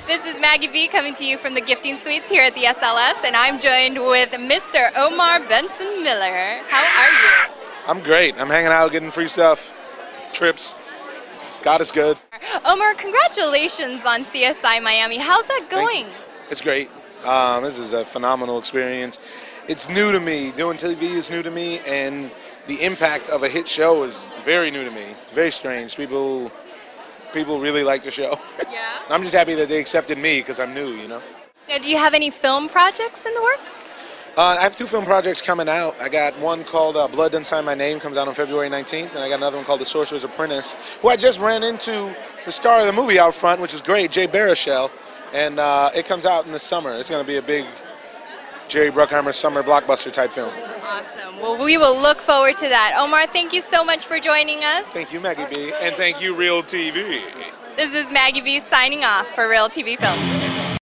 This is Maggie B coming to you from the Gifting Suites here at the SLS, and I'm joined with Mr. Omar Benson Miller. How are you? I'm great. I'm hanging out, getting free stuff, trips. God is good. Omar, congratulations on CSI Miami. How's that going? It's great. This is a phenomenal experience. It's new to me. Doing TV is new to me, and the impact of a hit show is very new to me. Very strange. People really like the show. Yeah? I'm just happy that they accepted me because I'm new, you know? Now, do you have any film projects in the works? I have 2 film projects coming out. I got one called Blood Done Sign My Name, comes out on February 19th, and I got another one called The Sorcerer's Apprentice, who I just ran into the star of the movie out front, which is great, Jay Baruchel, and it comes out in the summer. It's going to be a big Jerry Bruckheimer summer blockbuster type film. Awesome. Well, we will look forward to that. Omar, thank you so much for joining us. Thank you, Maggie B, and thank you, Real TV. This is Maggie B signing off for Real TV Films.